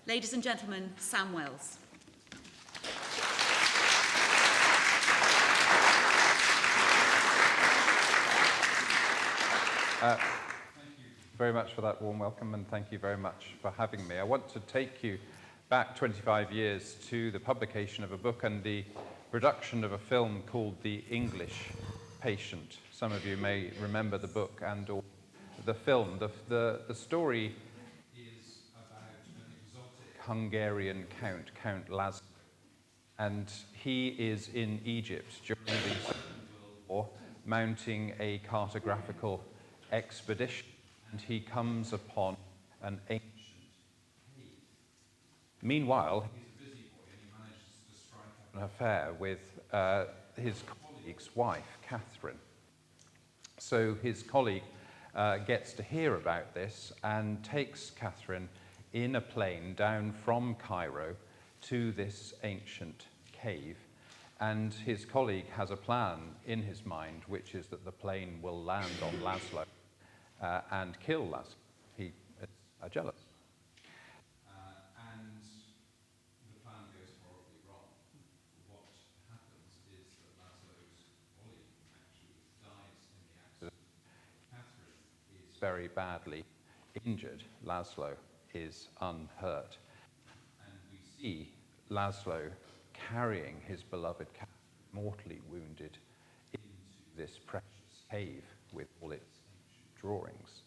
Ladies and gentlemen, Sam Wells. Thank you very much for that warm welcome, and thank you very much for having me. I want to take you back 25 years to the publication of a book and the production of a film called The English Patient. Some of you may remember the book and or the film. The story is about an exotic Hungarian count, Count Laszlo, and he is in Egypt during the Second World War, mounting a cartographical expedition, and he comes upon an ancient cave. Meanwhile, he's a busy boy and he manages to strike up an affair with his colleague's wife, Catherine. So his colleague gets to hear about this and takes Catherine in a plane down from Cairo to this ancient cave. And his colleague has a plan in his mind, which is that the plane will land on Laszlo and kill Laszlo. He is jealous. And the plan goes horribly wrong. What happens is that Laszlo's colleague actually dies in the accident. Catherine is very badly injured. Laszlo is unhurt. And we see Laszlo carrying his beloved Catherine, mortally wounded, into this precious cave with all its ancient drawings.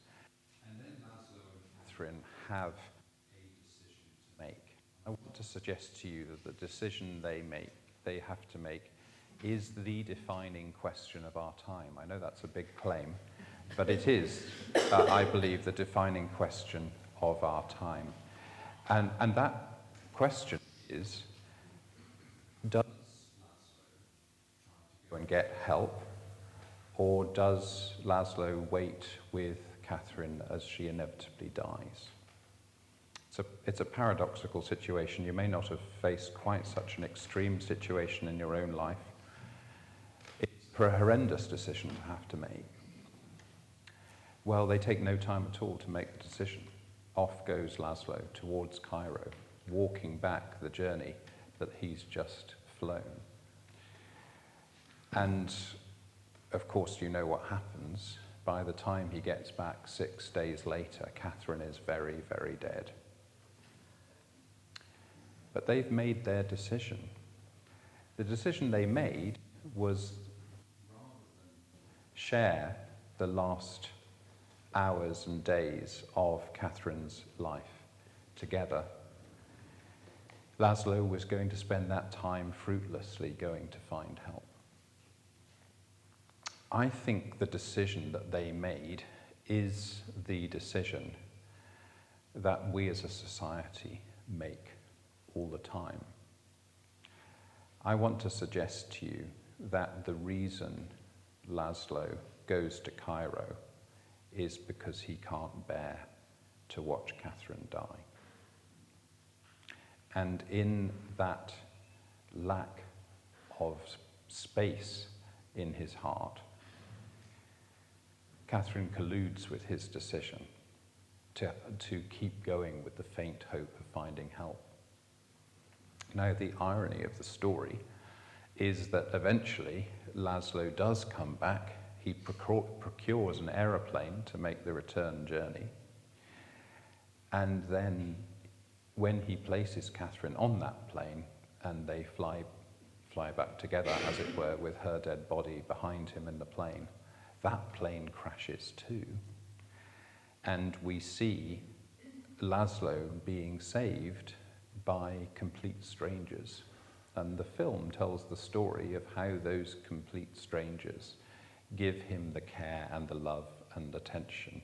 And then Laszlo and Catherine have a decision to make. I want to suggest to you that the decision they have to make is the defining question of our time. I know that's a big claim, but it is, I believe, the defining question of our time. And that question is, does Laszlo try to go and get help, or does Laszlo wait with Catherine as she inevitably dies? It's a paradoxical situation. You may not have faced quite such an extreme situation in your own life. It's a horrendous decision to have to make. Well, they take no time at all to make the decision. Off goes Laszlo towards Cairo, walking back the journey that he's just flown. And of course, you know what happens. By the time he gets back 6 days later, Catherine is very, very dead. But they've made their decision. The decision they made was, rather than share the last hours and days of Catherine's life together, Laszlo was going to spend that time fruitlessly going to find help. I think the decision that they made is the decision that we as a society make all the time. I want to suggest to you that the reason Laszlo goes to Cairo is because he can't bear to watch Catherine die. And in that lack of space in his heart, Catherine colludes with his decision to keep going with the faint hope of finding help. Now, the irony of the story is that eventually Laszlo does come back. He procures an aeroplane to make the return journey. And then when he places Catherine on that plane and they fly back together, as it were, with her dead body behind him in the plane, that plane crashes too. And we see Laszlo being saved by complete strangers. And the film tells the story of how those complete strangers give him the care and the love and attention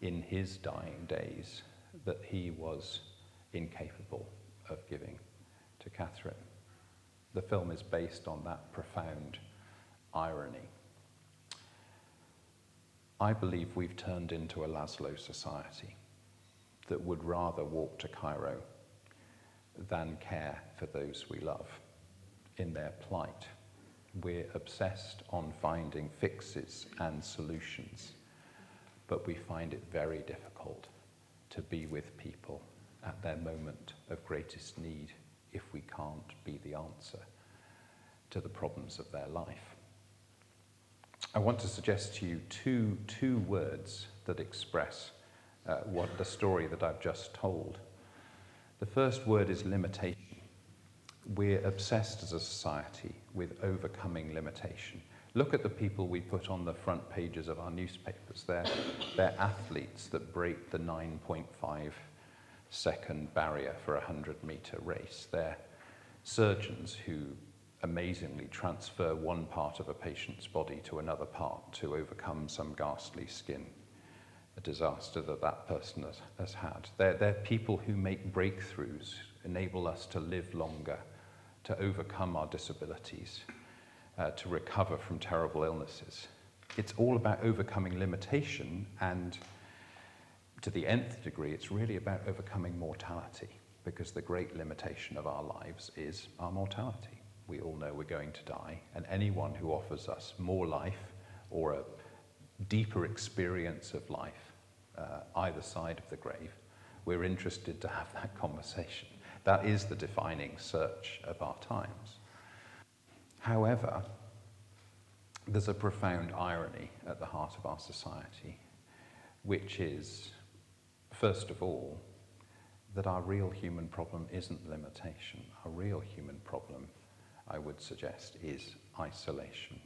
in his dying days that he was incapable of giving to Catherine. The film is based on that profound irony. I believe we've turned into a Laszlo society that would rather walk to Cairo than care for those we love in their plight. We're obsessed on finding fixes and solutions, but we find it very difficult to be with people at their moment of greatest need if we can't be the answer to the problems of their life. I want to suggest to you two words that express what the story that I've just told. The first word is limitation. We're obsessed as a society with overcoming limitation. Look at the people we put on the front pages of our newspapers. They're athletes that break the 9.5 second barrier for a 100-meter race. They're surgeons who amazingly transfer one part of a patient's body to another part to overcome some ghastly skin disaster that person has had. They're people who make breakthroughs, enable us to live longer, to overcome our disabilities, to recover from terrible illnesses. It's all about overcoming limitation, and to the nth degree, it's really about overcoming mortality, because the great limitation of our lives is our mortality. We all know we're going to die, and anyone who offers us more life or a deeper experience of life, either side of the grave, we're interested to have that conversation. That is the defining search of our times. However, there's a profound irony at the heart of our society, which is, first of all, that our real human problem isn't limitation. Our real human problem, I would suggest, is isolation.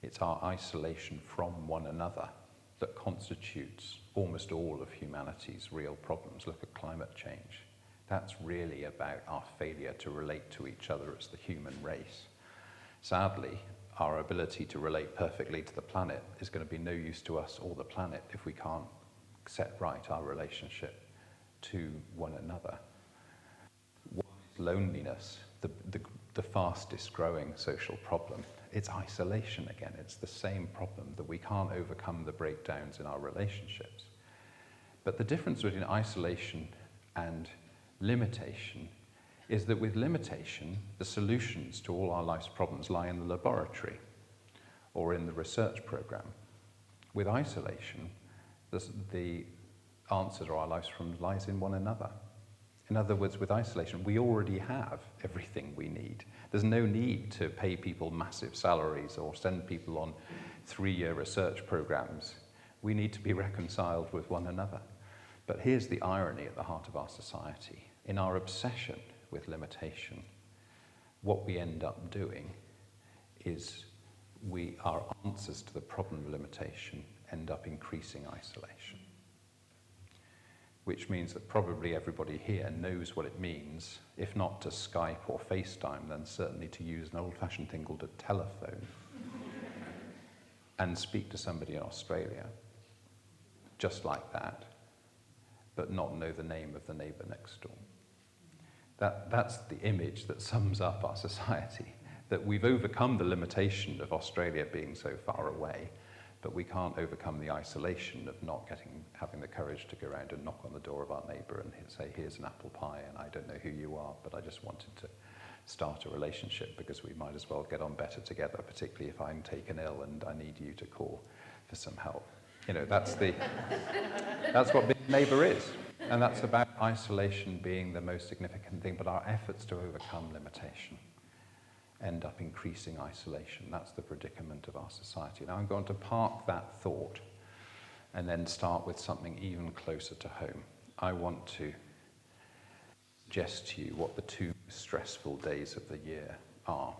It's our isolation from one another that constitutes almost all of humanity's real problems. Look at climate change. That's really about our failure to relate to each other as the human race. Sadly, our ability to relate perfectly to the planet is going to be no use to us or the planet if we can't set right our relationship to one another. Why is loneliness the fastest growing social problem? It's isolation again. It's the same problem, that we can't overcome the breakdowns in our relationships. But the difference between isolation and limitation is that with limitation, the solutions to all our life's problems lie in the laboratory or in the research program. With isolation, the answer to our life's problems lies in one another. In other words, with isolation, we already have everything we need. There's no need to pay people massive salaries or send people on 3-year research programs. We need to be reconciled with one another. But here's the irony at the heart of our society. In our obsession with limitation, what we end up doing is our answers to the problem of limitation end up increasing isolation. Which means that probably everybody here knows what it means, if not to Skype or FaceTime, then certainly to use an old-fashioned thing called a telephone and speak to somebody in Australia, just like that, but not know the name of the neighbour next door. That's the image that sums up our society, that we've overcome the limitation of Australia being so far away, but we can't overcome the isolation of not having the courage to go around and knock on the door of our neighbour and say, here's an apple pie, and I don't know who you are, but I just wanted to start a relationship because we might as well get on better together, particularly if I'm taken ill and I need you to call for some help. You know, that's what being a neighbour is. And that's about isolation being the most significant thing, but our efforts to overcome limitation end up increasing isolation. That's the predicament of our society. Now I'm going to park that thought and then start with something even closer to home. I want to suggest to you what the 2 stressful days of the year are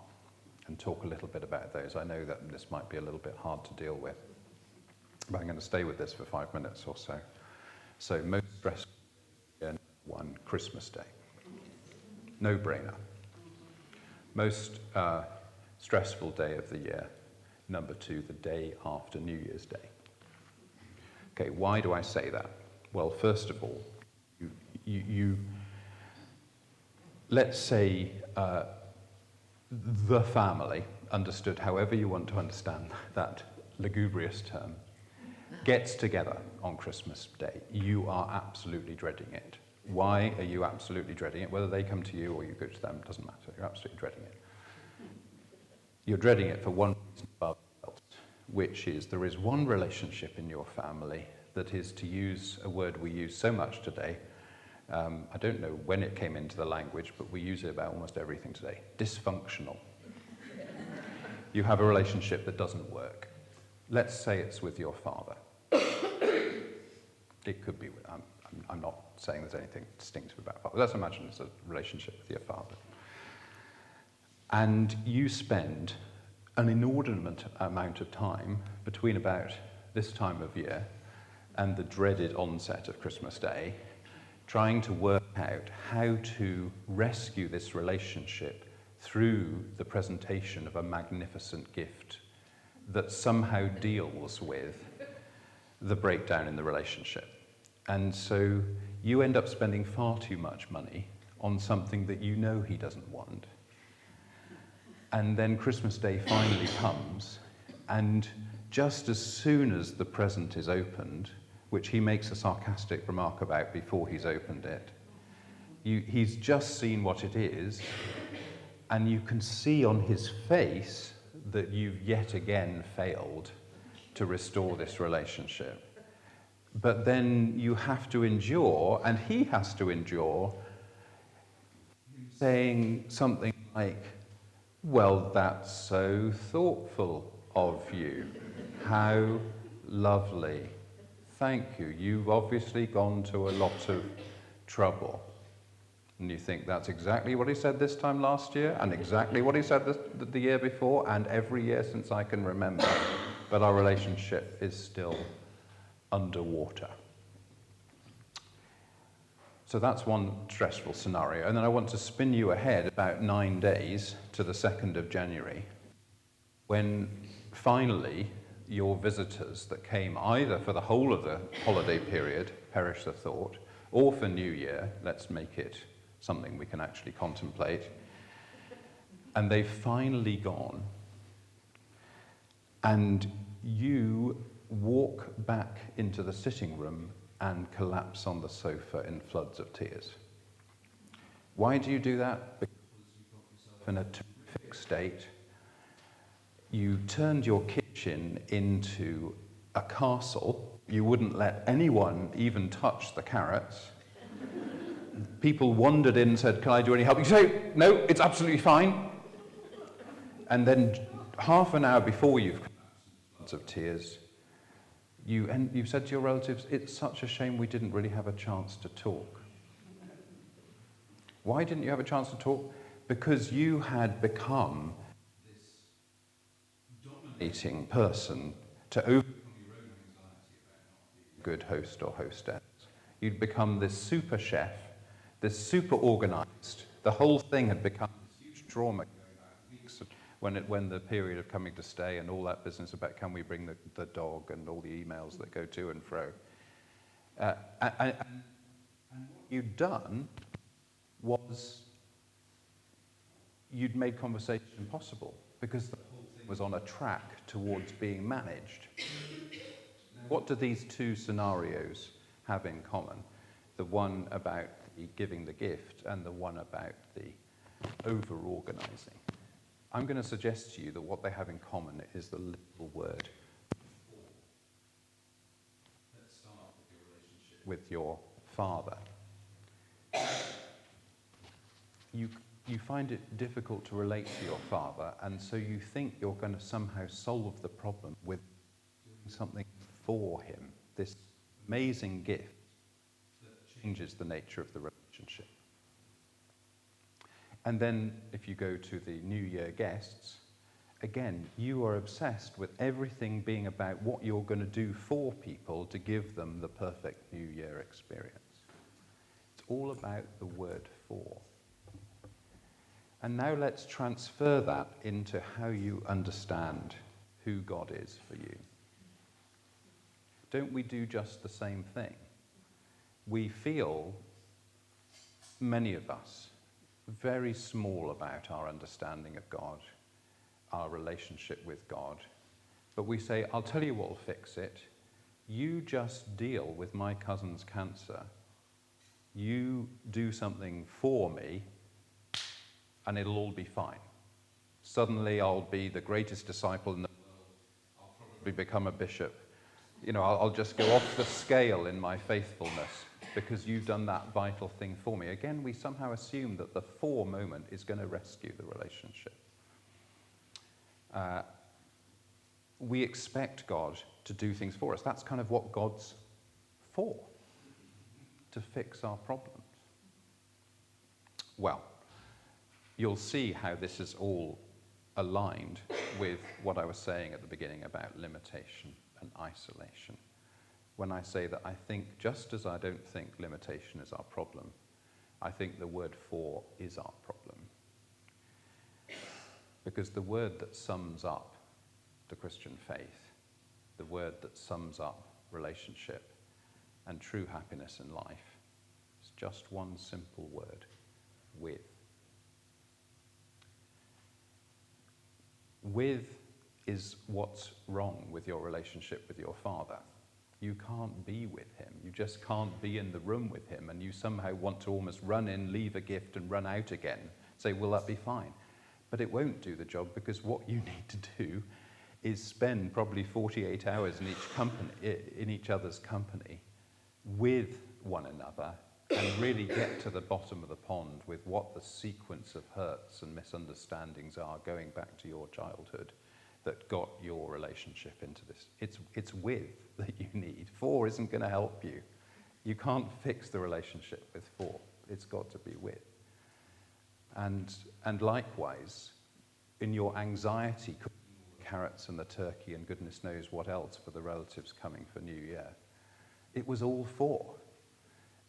and talk a little bit about those. I know that this might be a little bit hard to deal with, but I'm going to stay with this for 5 minutes or so. So most stressful day, 1, Christmas Day. No-brainer. Most stressful day of the year, number 2, the day after New Year's Day. Okay, why do I say that? Well, first of all, let's say the family, understood however you want to understand that lugubrious term, gets together on Christmas Day. You are absolutely dreading it. Why are you absolutely dreading it? Whether they come to you or you go to them, doesn't matter. You're absolutely dreading it. You're dreading it for one reason above else, which is there is one relationship in your family that is, to use a word we use so much today, I don't know when it came into the language, but we use it about almost everything today, dysfunctional. You have a relationship that doesn't work. Let's say it's with your father. It could be, I'm not saying there's anything distinctive about father. Let's imagine it's a relationship with your father. And you spend an inordinate amount of time between about this time of year and the dreaded onset of Christmas Day trying to work out how to rescue this relationship through the presentation of a magnificent gift that somehow deals with the breakdown in the relationship. And so you end up spending far too much money on something that you know he doesn't want. And then Christmas Day finally comes, and just as soon as the present is opened, which he makes a sarcastic remark about before he's opened it, he's just seen what it is, and you can see on his face that you've yet again failed to restore this relationship. But then you have to endure, and he has to endure, saying something like, "Well, that's so thoughtful of you. How lovely. Thank you. You've obviously gone to a lot of trouble." And you think, that's exactly what he said this time last year, and exactly what he said the year before, and every year since I can remember. But our relationship is still underwater. So that's one stressful scenario. And then I want to spin you ahead about 9 days to the 2nd of January, when finally your visitors that came either for the whole of the holiday period, perish the thought, or for New Year, let's make it something we can actually contemplate, and they've finally gone, and you walk back into the sitting room and collapse on the sofa in floods of tears. Why do you do that? Because you got yourself in a terrific state. You turned your kitchen into a castle. You wouldn't let anyone even touch the carrots. People wandered in and said, "Can I do any help?" You say, "No, it's absolutely fine." And then half an hour before you've collapsed in floods of tears, you said to your relatives, "It's such a shame we didn't really have a chance to talk." Why didn't you have a chance to talk? Because you had become this dominating person to overcome your own anxiety about not being a good host or hostess. You'd become this super chef, this super organized. The whole thing had become this huge trauma going back weeks when the period of coming to stay and all that business about can we bring the dog and all the emails that go to and fro. And what you'd done was you'd made conversation impossible because the whole thing was on a track towards being managed. What do these two scenarios have in common? The one about the giving the gift and the one about the over-organizing. I'm going to suggest to you that what they have in common is the little word for. Let's start with your relationship with your father. You find it difficult to relate to your father, and so you think you're going to somehow solve the problem with doing something for him, this amazing gift that changes the nature of the relationship. And then, if you go to the New Year guests, again, you are obsessed with everything being about what you're going to do for people to give them the perfect New Year experience. It's all about the word for. And now let's transfer that into how you understand who God is for you. Don't we do just the same thing? We feel, many of us, very small about our understanding of God, our relationship with God. But we say, I'll tell you what will fix it. You just deal with my cousin's cancer. You do something for me, and it'll all be fine. Suddenly I'll be the greatest disciple in the world. I'll probably probably become a bishop. You know, I'll just go off the scale in my faithfulness because you've done that vital thing for me. Again, we somehow assume that the for moment is going to rescue the relationship. We expect God to do things for us. That's kind of what God's for, to fix our problems. Well, you'll see how this is all aligned with what I was saying at the beginning about limitation and isolation. When I say that I think, just as I don't think limitation is our problem, I think the word for is our problem. Because the word that sums up the Christian faith, the word that sums up relationship and true happiness in life, is just one simple word: with. With is what's wrong with your relationship with your Father. You can't be with him. You just can't be in the room with him, and you somehow want to almost run in, leave a gift, and run out again. Say, will that be fine? But it won't do the job, because what you need to do is spend probably 48 hours in each other's company with one another and really get to the bottom of the pond with what the sequence of hurts and misunderstandings are going back to your childhood that got your relationship into this. It's with that you need. For isn't going to help you. You can't fix the relationship with for. It's got to be with. And likewise, in your anxiety, carrots and the turkey and goodness knows what else for the relatives coming for New Year, it was all for.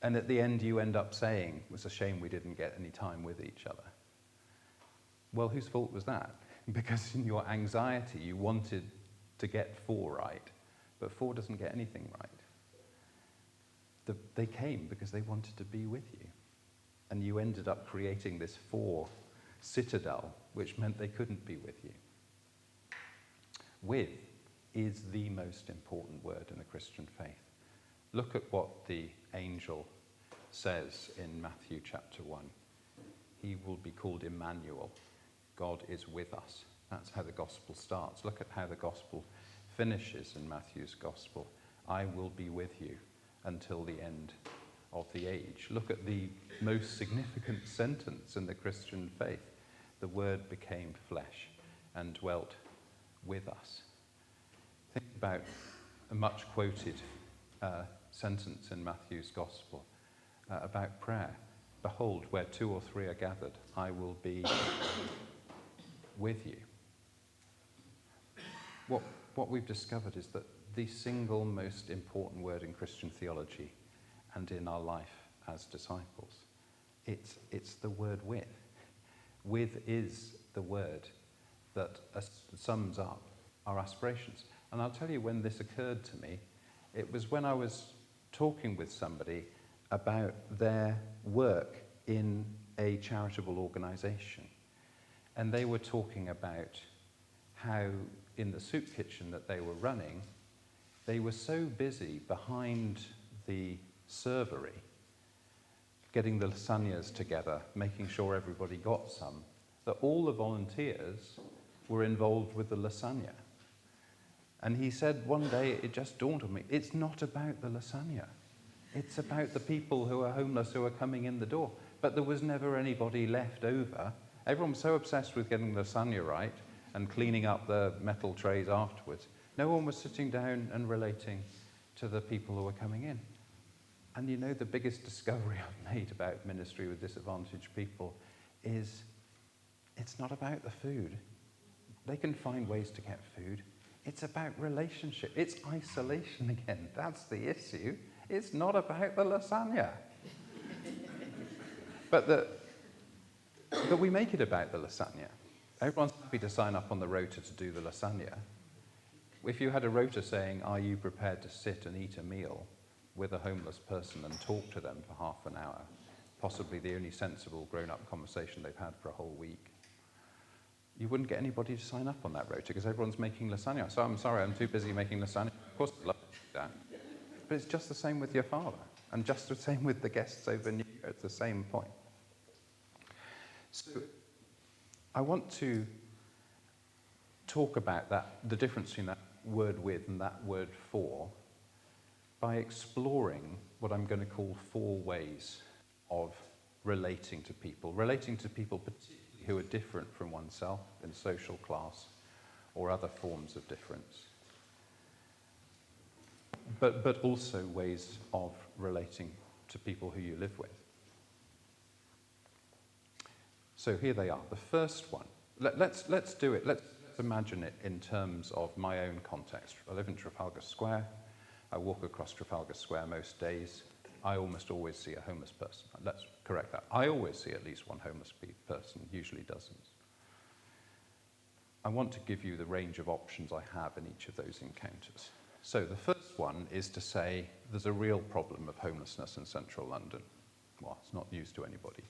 And at the end you end up saying, it was a shame we didn't get any time with each other. Well, whose fault was that? Because in your anxiety you wanted to get for right, but for doesn't get anything right. They came because they wanted to be with you. And you ended up creating this for citadel, which meant they couldn't be with you. With is the most important word in the Christian faith. Look at what the angel says in Matthew chapter 1. He will be called Emmanuel. God is with us. That's how the gospel starts. Look at how the gospel finishes in Matthew's gospel. I will be with you until the end of the age. Look at the most significant sentence in the Christian faith. The Word became flesh and dwelt with us. Think about a much quoted sentence in Matthew's gospel about prayer. Behold, where 2 or 3 are gathered, I will be with you. What we've discovered is that the single most important word in Christian theology and in our life as disciples, it's the word with. With is the word that sums up our aspirations. And I'll tell you when this occurred to me. It was when I was talking with somebody about their work in a charitable organisation. And they were talking about how in the soup kitchen that they were running, they were so busy behind the servery, getting the lasagnas together, making sure everybody got some, that all the volunteers were involved with the lasagna. And he said one day, it just dawned on me, it's not about the lasagna. It's about the people who are homeless who are coming in the door. But there was never anybody left over. Everyone was so obsessed with getting the lasagna right and cleaning up the metal trays afterwards. No one was sitting down and relating to the people who were coming in. And you know, the biggest discovery I've made about ministry with disadvantaged people is it's not about the food. They can find ways to get food. It's about relationship. It's isolation again. That's the issue. It's not about the lasagna. But we make it about the lasagna. Everyone's happy to sign up on the rota to do the lasagna. If you had a rota saying, are you prepared to sit and eat a meal with a homeless person and talk to them for half an hour, possibly the only sensible grown-up conversation they've had for a whole week, you wouldn't get anybody to sign up on that rota because everyone's making lasagna. So I'm sorry, I'm too busy making lasagna. Of course I'd love to do that. But it's just the same with your Father, and just the same with the guests over New Year. It's the same point. So I want to talk about that, the difference between that word with and that word for by exploring what I'm going to call 4 ways of relating to people particularly who are different from oneself in social class or other forms of difference. But also ways of relating to people who you live with. So here they are. The first one. Let's do it. Let's imagine it in terms of my own context. I live in Trafalgar Square. I walk across Trafalgar Square most days. I almost always see a homeless person. Let's correct that. I always see at least one homeless person, usually dozens. I want to give you the range of options I have in each of those encounters. So the first one is to say there's a real problem of homelessness in central London. Well, it's not news to anybody.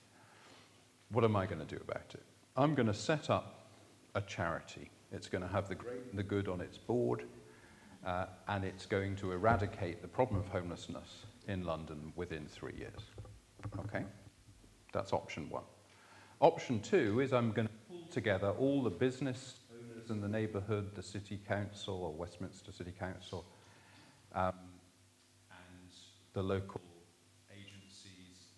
What am I going to do about it? I'm going to set up a charity. It's going to have the great and the good on its board, and it's going to eradicate the problem of homelessness in London within 3 years. Okay? That's option 1. Option 2 is I'm going to pull together all the business owners in the neighbourhood, the City Council or Westminster City Council, and the local agencies,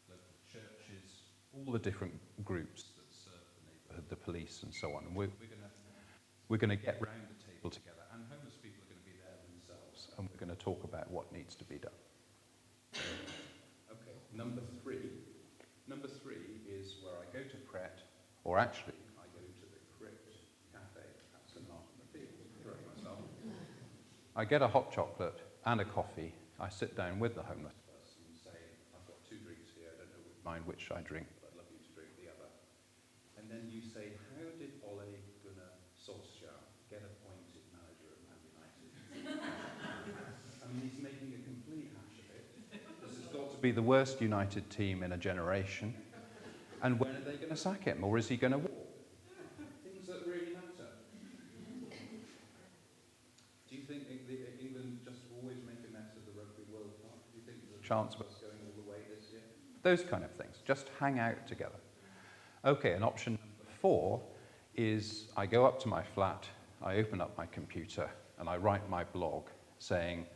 the local churches, all the different groups that serve the neighbourhood, the police and so on. And we're going to get round the table together, and homeless people are going to be there themselves, and we're going to talk about what needs to be done. Okay, number 3. Number 3 is where I go to Pret, or actually I go to the Crypt Cafe at St Martin the Fields, correct myself. I get a hot chocolate and a coffee. I sit down with the homeless person and say, I've got 2 drinks here, I don't know which I drink, but I'd love you to drink the other. And then you say, how did Ole Gunnar Solskjaer get appointed manager of Man United? I mean, he's making a complete hash of it. This has got to be the worst United team in a generation. And when are they going to sack him? Or is he going to walk? Things that really matter. Do you think England just always make a mess of the Rugby World Cup? Do you think there's a chance of us going all the way this year? Those kind of things. Just hang out together. Okay, and option number 4 is I go up to my flat, I open up my computer, and I write my blog saying,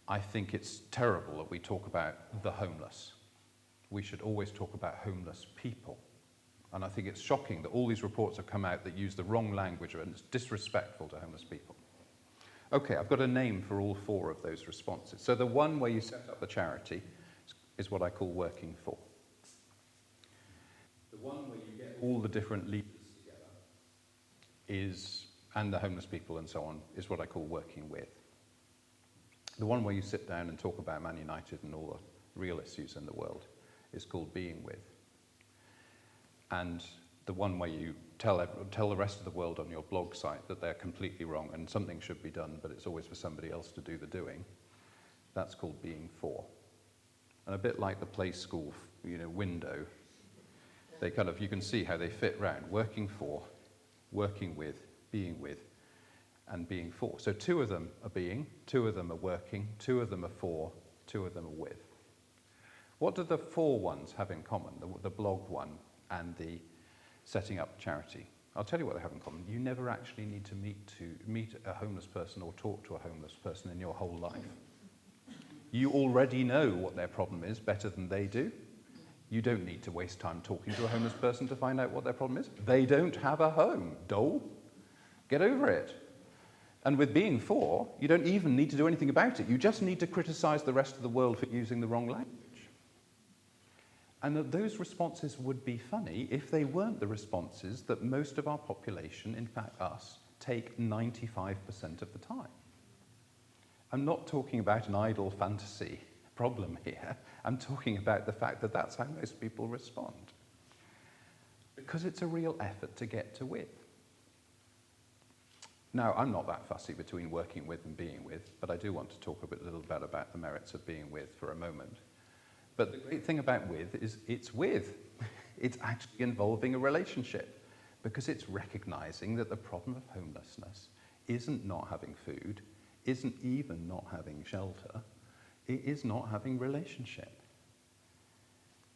I think it's terrible that we talk about the homeless. We should always talk about homeless people. And I think it's shocking that all these reports have come out that use the wrong language and it's disrespectful to homeless people. Okay, I've got a name for all 4 of those responses. So the one where you set up the charity is what I call working for. The one where you get all the different leaders together and the homeless people and so on, is what I call working with. The one where you sit down and talk about Man United and all the real issues in the world is called being with. And the one where you tell the rest of the world on your blog site that they're completely wrong and something should be done, but it's always for somebody else to do the doing, that's called being for. And a bit like the play school, window, they you can see how they fit round working for, working with, and being for. So 2 of them are being, 2 of them are working, 2 of them are for, 2 of them are with. What do the 4 ones have in common, the blog one and the setting up charity? I'll tell you what they have in common. You never actually need to meet a homeless person or talk to a homeless person in your whole life. You already know what their problem is better than they do. You don't need to waste time talking to a homeless person to find out what their problem is. They don't have a home, dole. Get over it. And with being for, you don't even need to do anything about it. You just need to criticize the rest of the world for using the wrong language. And that those responses would be funny if they weren't the responses that most of our population, in fact us, take 95% of the time. I'm not talking about an idle fantasy problem here. I'm talking about the fact that that's how most people respond. Because it's a real effort to get to with. Now, I'm not that fussy between working with and being with, but I do want to talk a little bit about the merits of being with for a moment. But the great thing about with is it's with. It's actually involving a relationship, because it's recognizing that the problem of homelessness isn't not having food, isn't even not having shelter, it is not having relationship.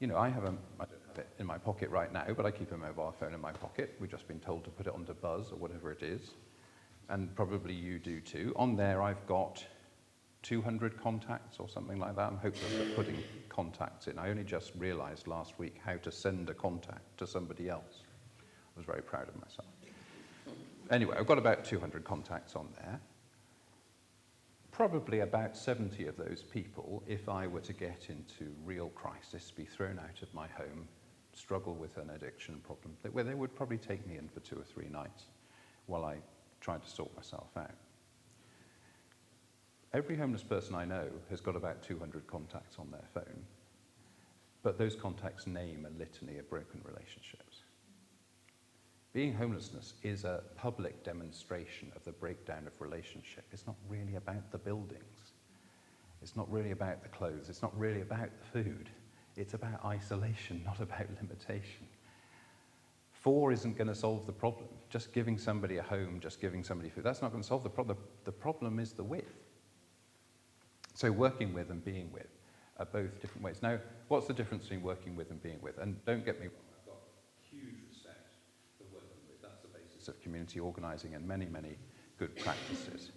I don't have it in my pocket right now, but I keep a mobile phone in my pocket. We've just been told to put it onto buzz or whatever it is. and probably you do too. On there I've got 200 contacts or something like that. I'm hopeless at putting contacts in. I only just realised last week how to send a contact to somebody else. I was very proud of myself. Anyway, I've got about 200 contacts on there. Probably about 70 of those people, if I were to get into real crisis, be thrown out of my home, struggle with an addiction problem, where they would probably take me in for 2 or 3 nights while I tried to sort myself out. Every homeless person I know has got about 200 contacts on their phone, but those contacts name a litany of broken relationships. Being homelessness is a public demonstration of the breakdown of relationship. It's not really about the buildings. It's not really about the clothes. It's not really about the food. It's about isolation, not about limitation. 4 isn't going to solve the problem. Just giving somebody a home, just giving somebody food, that's not going to solve the problem. The problem is the with. So working with and being with are both different ways. Now, what's the difference between working with and being with? And don't get me wrong, I've got huge respect for working with. That's the basis of community organising and many, many good practices.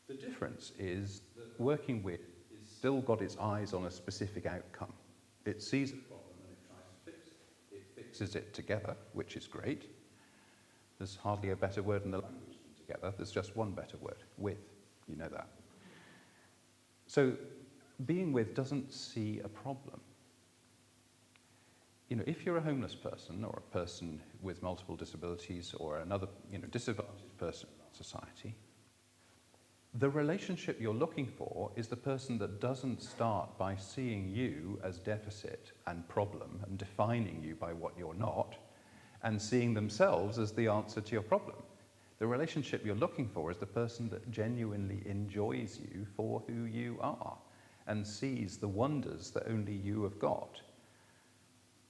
The difference is that working with is still got its eyes on a specific outcome. It sees a problem and it tries to fix it. It fixes it together, which is great. There's hardly a better word in the language than together. There's just one better word, with. You know that. So being with doesn't see a problem. You know, if you're a homeless person or a person with multiple disabilities or another, disadvantaged person in our society, the relationship you're looking for is the person that doesn't start by seeing you as deficit and problem and defining you by what you're not and seeing themselves as the answer to your problem. The relationship you're looking for is the person that genuinely enjoys you for who you are and sees the wonders that only you have got.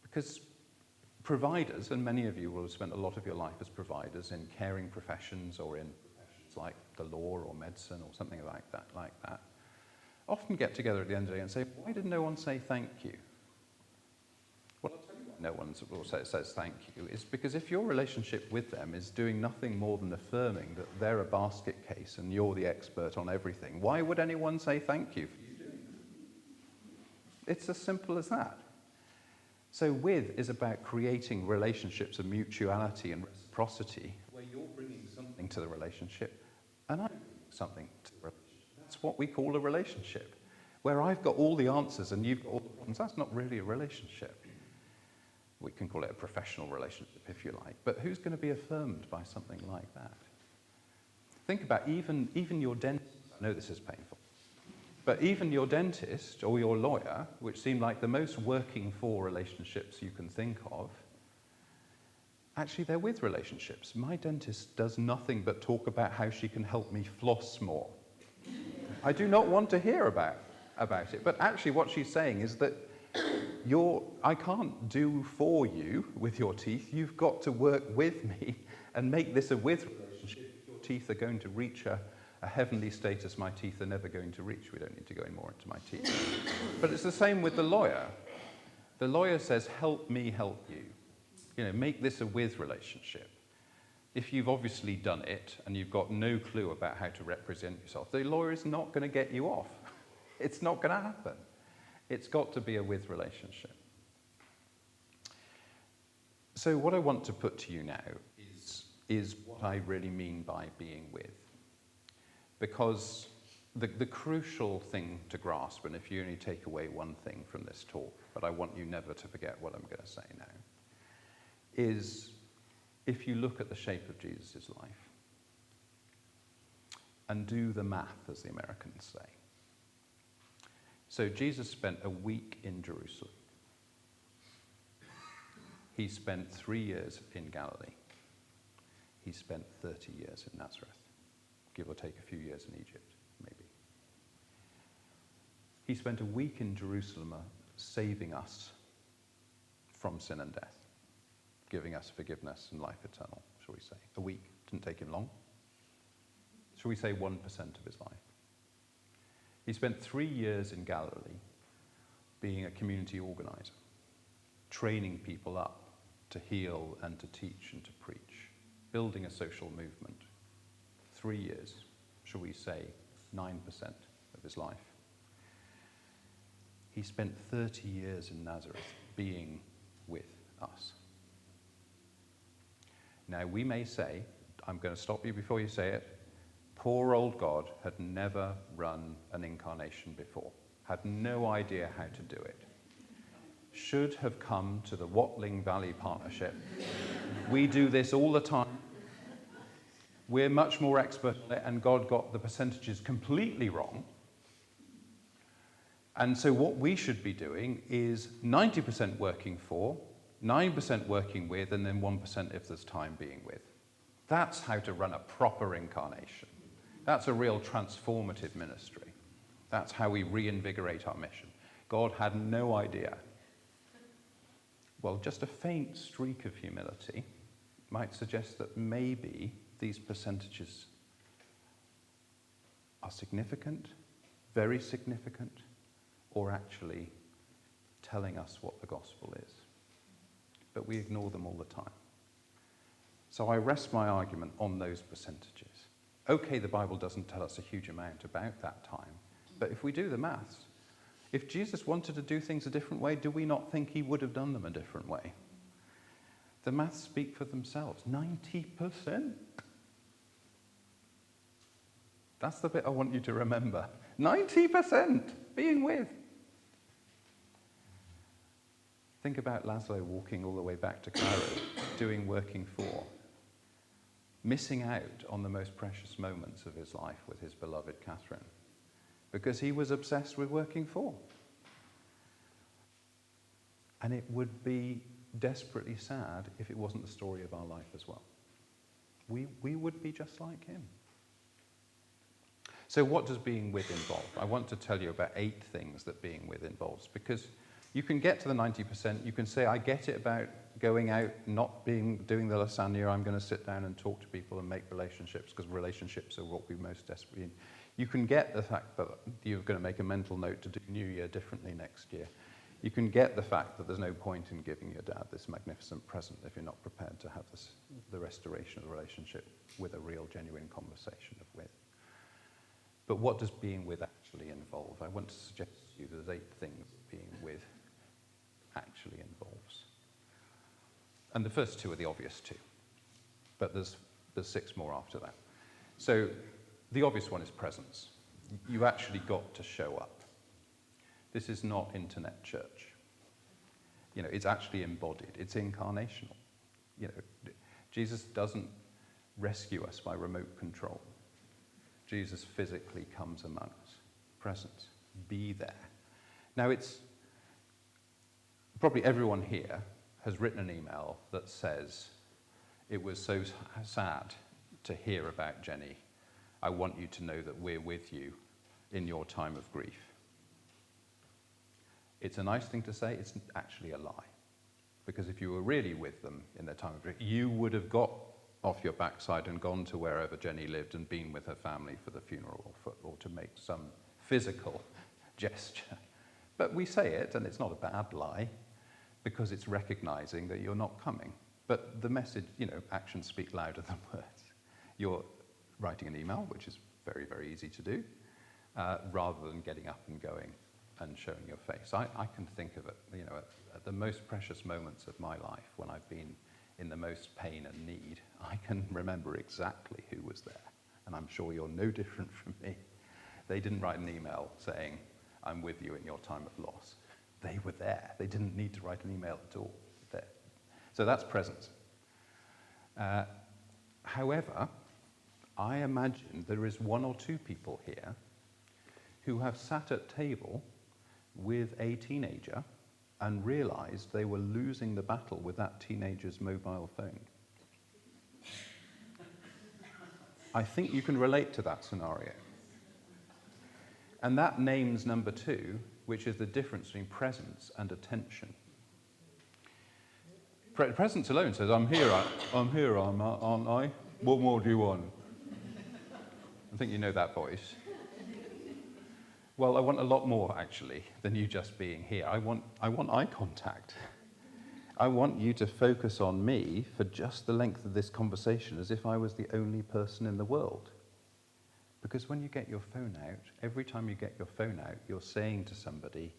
Because providers, and many of you will have spent a lot of your life as providers in caring professions or in professions like the law or medicine or something like that, often get together at the end of the day and say, why did no one say thank you? Well, I'll tell you why no one says thank you. Is because if your relationship with them is doing nothing more than affirming that they're a basket case and you're the expert on everything, why would anyone say thank you for you doing that? It's as simple as that. So with is about creating relationships of mutuality and reciprocity where you're bringing something to the relationship and I'm bringing something to the relationship. That's what we call a relationship. Where I've got all the answers and you've got all the problems, that's not really a relationship. We can call it a professional relationship if you like, but who's going to be affirmed by something like that? Think about even your dentist. I know this is painful. But even your dentist or your lawyer, which seem like the most working for relationships you can think of, actually they're with relationships. My dentist does nothing but talk about how she can help me floss more. I do not want to hear about it, but actually what she's saying is that I can't do for you with your teeth. You've got to work with me and make this a with relationship. Your teeth are going to reach a heavenly status my teeth are never going to reach. We don't need to go any more into my teeth. But it's the same with the lawyer. The lawyer says, help me help you. Make this a with relationship. If you've obviously done it and you've got no clue about how to represent yourself, the lawyer is not going to get you off. It's not going to happen. It's got to be a with relationship. So what I want to put to you now is what I really mean by being with. Because the crucial thing to grasp, and if you only take away one thing from this talk, but I want you never to forget what I'm going to say now, is if you look at the shape of Jesus' life and do the math, as the Americans say. So Jesus spent a week in Jerusalem. He spent 3 years in Galilee. He spent 30 years in Nazareth. Give or take a few years in Egypt, maybe. He spent a week in Jerusalem saving us from sin and death, giving us forgiveness and life eternal, shall we say. A week. Didn't take him long. Shall we say 1% of his life? He spent 3 years in Galilee being a community organizer, training people up to heal and to teach and to preach, building a social movement. 3 years, shall we say 9% of his life. He spent 30 years in Nazareth being with us. Now, we may say, I'm going to stop you before you say it, poor old God had never run an incarnation before, had no idea how to do it, should have come to the Watling Valley Partnership. We do this all the time. We're much more expert on it, and God got the percentages completely wrong. And so what we should be doing is 90% working for, 9% working with, and then 1% if there's time being with. That's how to run a proper incarnation. That's a real transformative ministry. That's how we reinvigorate our mission. God had no idea. Well, just a faint streak of humility might suggest that maybe these percentages are significant, very significant, or actually telling us what the gospel is. But we ignore them all the time. So I rest my argument on those percentages. Okay, the Bible doesn't tell us a huge amount about that time, but if we do the maths, if Jesus wanted to do things a different way, do we not think he would have done them a different way? The maths speak for themselves. 90%. That's the bit I want you to remember. 90% being with. Think about Laszlo walking all the way back to Cairo, doing working for, missing out on the most precious moments of his life with his beloved Catherine, because he was obsessed with working for. And it would be desperately sad if it wasn't the story of our life as well. We would be just like him. So what does being with involve? I want to tell you about 8 things that being with involves, because you can get to the 90%, you can say, I get it about going out, not doing the lasagna, I'm going to sit down and talk to people and make relationships, because relationships are what we most desperately need. You can get the fact that you're going to make a mental note to do New Year differently next year. You can get the fact that there's no point in giving your dad this magnificent present if you're not prepared to have the restoration of the relationship with a real, genuine conversation of with. But what does being with actually involve? I want to suggest to you there's 8 things being with actually involves. And the first 2 are the obvious 2, but there's 6 more after that. So the obvious one is presence. You actually got to show up. This is not internet church. You know, it's actually embodied. It's incarnational. You know, Jesus doesn't rescue us by remote control. Jesus physically comes among us. Presence. Be there. Now, it's probably everyone here has written an email that says, it was so sad to hear about Jenny. I want you to know that we're with you in your time of grief. It's a nice thing to say, it's actually a lie. Because if you were really with them in their time of grief, you would have got off your backside and gone to wherever Jenny lived and been with her family for the funeral or to make some physical gesture. But we say it, and it's not a bad lie, because it's recognizing that you're not coming. But the message, you know, actions speak louder than words. You're writing an email, which is very, very easy to do, rather than getting up and going and showing your face. I can think of it, you know, at the most precious moments of my life, when I've been in the most pain and need, I can remember exactly who was there. And I'm sure you're no different from me. They didn't write an email saying, I'm with you in your time of loss. They were there. They didn't need to write an email at all. There. So that's presence. However, I imagine there is 1 or 2 people here who have sat at table with a teenager and realized they were losing the battle with that teenager's mobile phone. I think you can relate to that scenario. And that names number 2, which is the difference between presence and attention. Presence alone says, I'm here, aren't I? What more do you want? I think you know that voice. Well, I want a lot more, actually, than you just being here. I want eye contact. I want you to focus on me for just the length of this conversation, as if I was the only person in the world. Because when you get your phone out, every time you get your phone out, you're saying to somebody,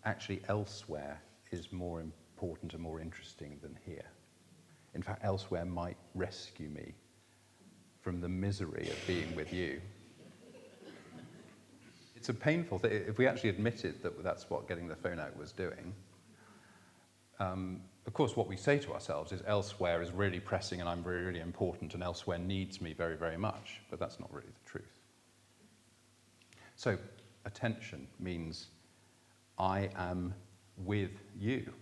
actually elsewhere is more important and more interesting than here. In fact, elsewhere might rescue me from the misery of being with you. It's a painful thing. If we actually admitted that that's what getting the phone out was doing, of course, what we say to ourselves is elsewhere is really pressing and I'm really, really important and elsewhere needs me very, very much. But that's not really the truth. So attention means I am with you.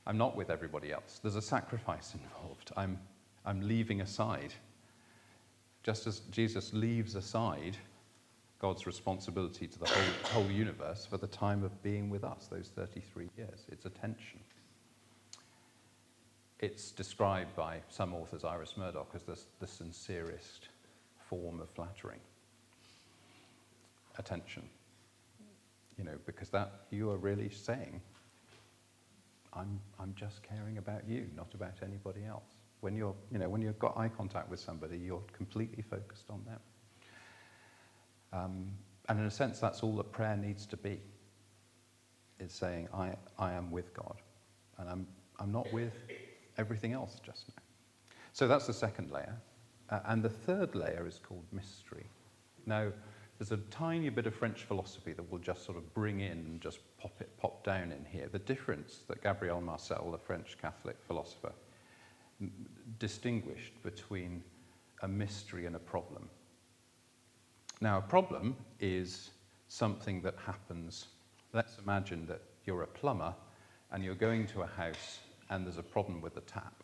I'm not with everybody else. There's a sacrifice involved. I'm leaving aside. Just as Jesus leaves aside God's responsibility to the whole universe for the time of being with us, those 33 years. It's attention. It's described by some authors, Iris Murdoch, as the sincerest form of flattering. Attention. Because that you are really saying, I'm just caring about you, not about anybody else. When you've got eye contact with somebody, you're completely focused on them. And in a sense, that's all that prayer needs to be. It's saying, I am with God, and I'm not with everything else just now. So that's the second layer. And the third layer is called mystery. Now, there's a tiny bit of French philosophy that we'll just sort of bring in and just pop down in here. The difference that Gabriel Marcel, the French Catholic philosopher, distinguished between a mystery and a problem. Now, a problem is something that happens. Let's imagine that you're a plumber and you're going to a house and there's a problem with the tap.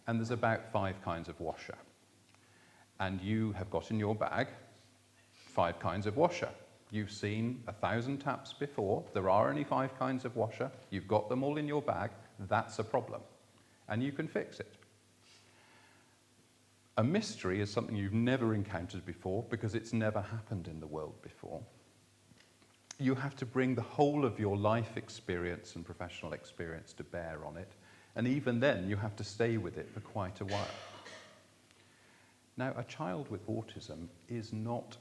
And there's about 5 kinds of washer. And you have got in your bag 5 kinds of washer. You've seen 1,000 taps before. There are only 5 kinds of washer. You've got them all in your bag. That's a problem. And you can fix it. A mystery is something you've never encountered before because it's never happened in the world before. You have to bring the whole of your life experience and professional experience to bear on it. And even then, you have to stay with it for quite a while. Now, a child with autism is not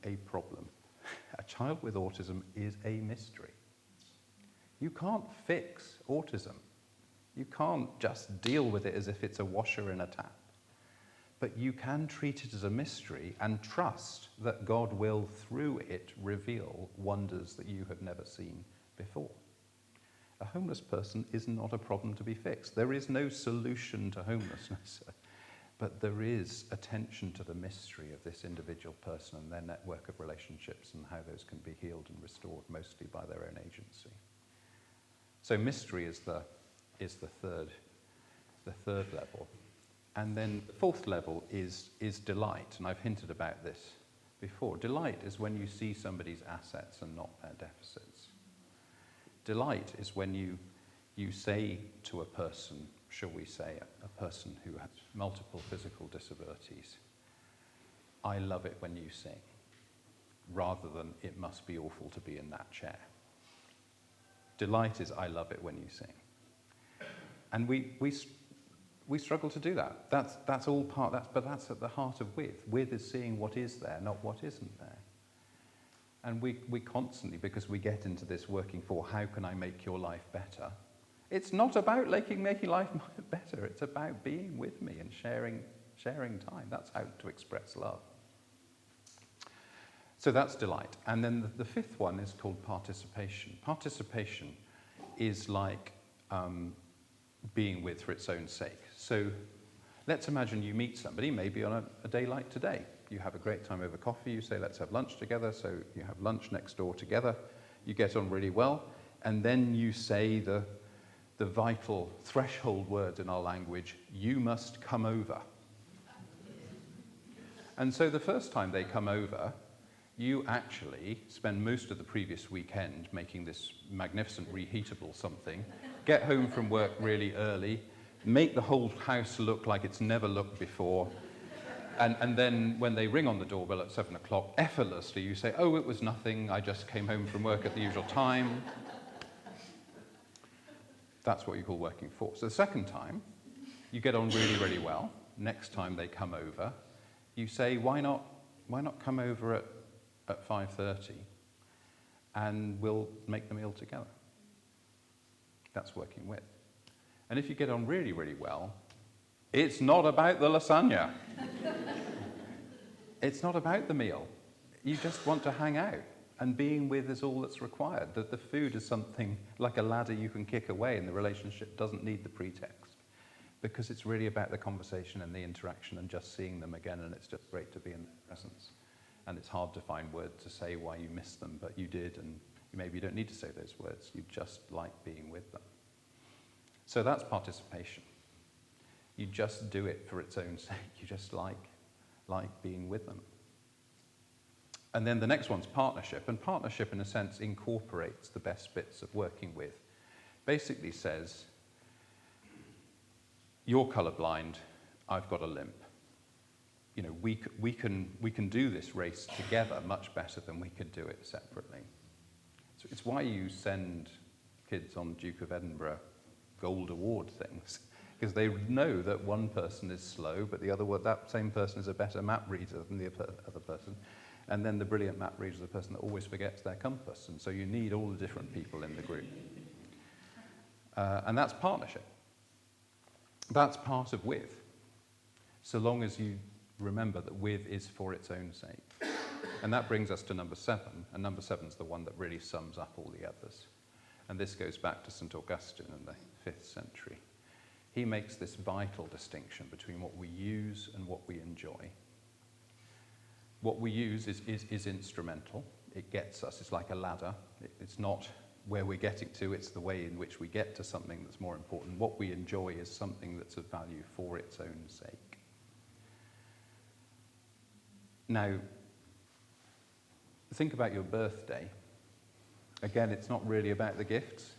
a problem. A child with autism is a mystery. You can't fix autism. You can't just deal with it as if it's a washer in a tap. But you can treat it as a mystery and trust that God will, through it, reveal wonders that you have never seen before. A homeless person is not a problem to be fixed. There is no solution to homelessness. But there is attention to the mystery of this individual person and their network of relationships and how those can be healed and restored, mostly by their own agency. So mystery is the third level. And then the fourth level is delight, and I've hinted about this before. Delight is when you see somebody's assets and not their deficits. Delight is when you say to a person, shall we say, a person who has multiple physical disabilities, I love it when you sing, rather than it must be awful to be in that chair. Delight is I love it when you sing. And we struggle to do that. That's all part, but that's at the heart of with. With is seeing what is there, not what isn't there. And we constantly, because we get into this working for how can I make your life better, it's not about making life better. It's about being with me and sharing time. That's how to express love. So that's delight. And then the fifth one is called participation. Participation is like being with for its own sake. So let's imagine you meet somebody, maybe on a day like today. You have a great time over coffee. You say, let's have lunch together. So you have lunch next door together. You get on really well. And then you say the vital threshold word in our language, you must come over. And so the first time they come over, you actually spend most of the previous weekend making this magnificent reheatable something, get home from work really early, make the whole house look like it's never looked before, and then when they ring on the doorbell at 7 o'clock, effortlessly you say, oh, it was nothing, I just came home from work at the usual time. That's what you call working for. So the second time, you get on really, really well. Next time they come over, you say, why not Why not come over at 5:30 and we'll make the meal together? That's working with. And if you get on really, really well, it's not about the lasagna. It's not about the meal. You just want to hang out, and being with is all that's required. The food is something like a ladder you can kick away, and the relationship doesn't need the pretext, because it's really about the conversation and the interaction and just seeing them again, and it's just great to be in their presence. And it's hard to find words to say why you miss them, but you did, and maybe you don't need to say those words. You just like being with them. So that's participation. You just do it for its own sake. You just like being with them. And then the next one's partnership. And partnership, in a sense, incorporates the best bits of working with. Basically says, you're colourblind, I've got a limp. You know, we can do this race together much better than we could do it separately. So it's why you send kids on Duke of Edinburgh Gold Award things, because they know that one person is slow, but that same person is a better map reader than the other person. And then the brilliant map reader is the person that always forgets their compass. And so you need all the different people in the group. And that's partnership. That's part of with, so long as you remember that with is for its own sake. And that brings us to number 7. And number 7 is the one that really sums up all the others. And this goes back to St. Augustine in the 5th century. He makes this vital distinction between what we use and what we enjoy. What we use is instrumental. It gets us. It's like a ladder. It's not where we're getting to. It's the way in which we get to something that's more important. What we enjoy is something that's of value for its own sake. Now, think about your birthday. Again, it's not really about the gifts.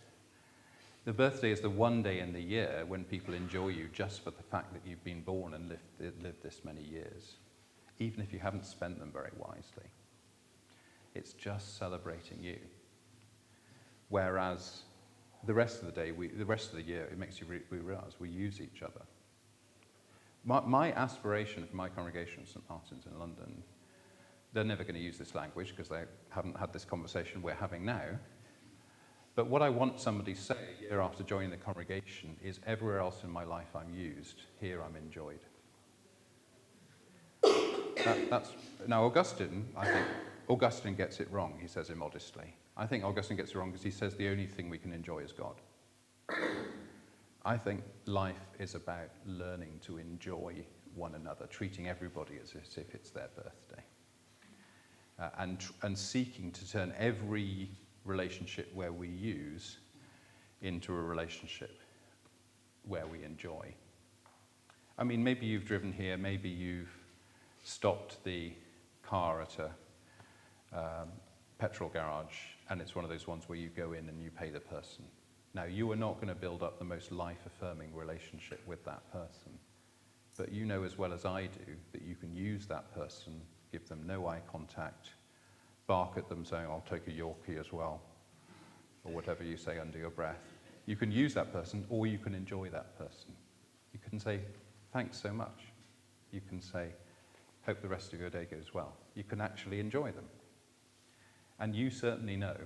The birthday is the one day in the year when people enjoy you just for the fact that you've been born and lived this many years, even if you haven't spent them very wisely. It's just celebrating you. Whereas the rest of the day, the rest of the year, it makes you realize we use each other. My aspiration for my congregation at St. Martin's in London, they're never going to use this language because they haven't had this conversation we're having now. But what I want somebody to say a year after joining the congregation is, everywhere else in my life I'm used, here I'm enjoyed. Now, Augustine gets it wrong, he says immodestly. I think Augustine gets it wrong because he says the only thing we can enjoy is God. I think life is about learning to enjoy one another, treating everybody as if it's their birthday. And seeking to turn every relationship where we use into a relationship where we enjoy. I mean, maybe you've driven here, maybe you've stopped the car at a petrol garage, and it's one of those ones where you go in and you pay the person. Now, you are not going to build up the most life-affirming relationship with that person, but you know as well as I do that you can use that person, give them no eye contact, bark at them saying, I'll take a Yorkie as well, or whatever you say under your breath. You can use that person, or you can enjoy that person. You can say, thanks so much. You can say, hope the rest of your day goes well. You can actually enjoy them. And you certainly know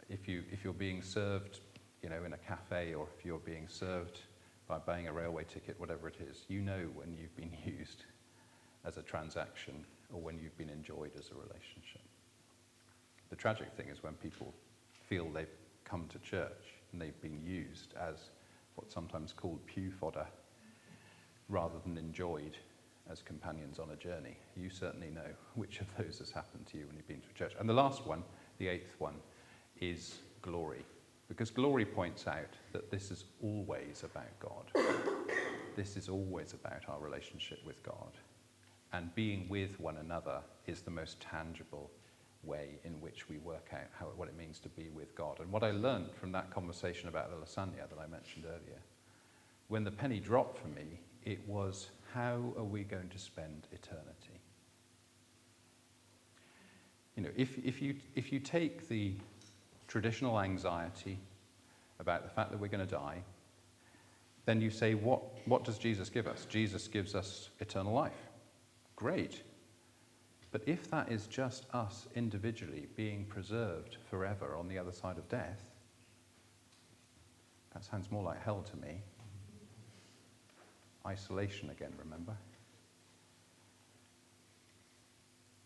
if you're being served, in a cafe, or if you're being served by buying a railway ticket, whatever it is, you know when you've been used as a transaction or when you've been enjoyed as a relationship. The tragic thing is when people feel they've come to church and they've been used as what's sometimes called pew fodder rather than enjoyed as companions on a journey. You certainly know which of those has happened to you when you've been to a church. And the last one, the 8th one, is glory. Because glory points out that this is always about God. This is always about our relationship with God. And being with one another is the most tangible way in which we work out what it means to be with God. And what I learned from that conversation about the lasagna that I mentioned earlier, when the penny dropped for me, it was, how are we going to spend eternity? If you take the traditional anxiety about the fact that we're going to die, then you say, what does Jesus give us? Jesus gives us eternal life. Great. But if that is just us individually being preserved forever on the other side of death, that sounds more like hell to me. Isolation again, remember?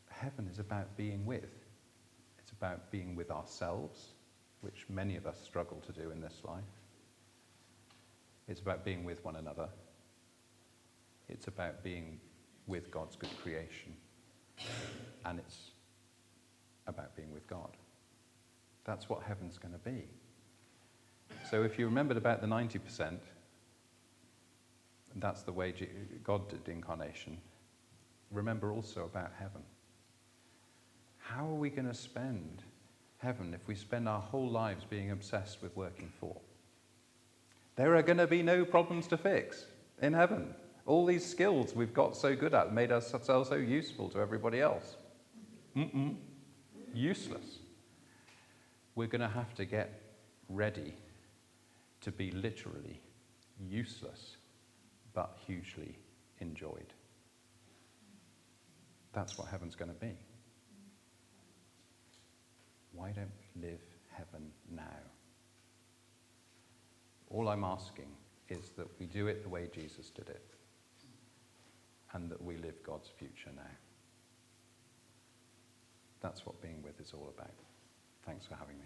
Heaven is about being with. It's about being with ourselves, which many of us struggle to do in this life. It's about being with one another. It's about being with God's good creation. And it's about being with God. That's what heaven's going to be. So if you remembered about the 90%, that's the way God did incarnation, remember also about heaven. How are we going to spend heaven if we spend our whole lives being obsessed with working for? There are going to be no problems to fix in heaven. All these skills we've got so good at made ourselves so useful to everybody else. Useless. We're going to have to get ready to be literally useless, but hugely enjoyed. That's what heaven's going to be. Why don't we live heaven now? All I'm asking is that we do it the way Jesus did it, and that we live God's future now. That's what being with is all about. Thanks for having me.